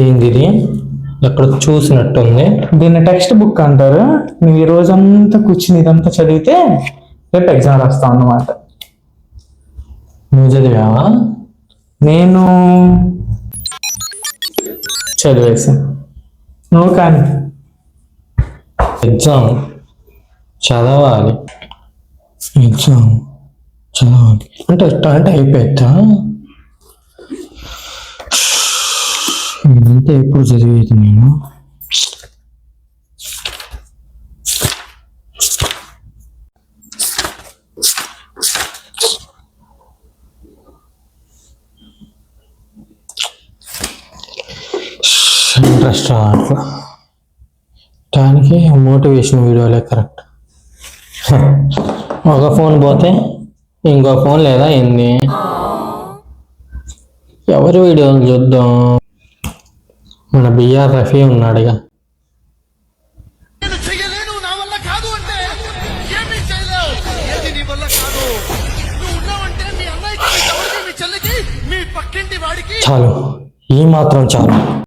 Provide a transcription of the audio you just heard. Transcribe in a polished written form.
ఏంది ఇది? ఎక్కడ చూసినట్టుంది. దీన్ని టెక్స్ట్ బుక్ అంటారు. నువ్వు ఈ రోజంతా కూర్చుని ఇదంతా చదివితే రేపు ఎగ్జామ్ రాస్తావు అన్నమాట. నువ్వు చదివావా? నేను చదివేసాను. నువ్వు కానీ ఎగ్జామ్ చదవాలి. ఎగ్జామ్ చదవాలి అంటే స్టార్ట్ అయిపోతా. ఇదంతా ఎప్పుడు చదివేది నేను? ఇంట్రెస్ట్ రావట్లా. దానికి మోటివేషన్ వీడియోలే కరెక్ట్. ఒక ఫోన్ పోతే ఇంకో ఫోన్ లేదా ఏంది? ఎవరి వీడియోలు చూద్దాం? మన బిఆర్ రఫీ ఉన్నాడుగా. చాలు, ఈ మాత్రం చాలు.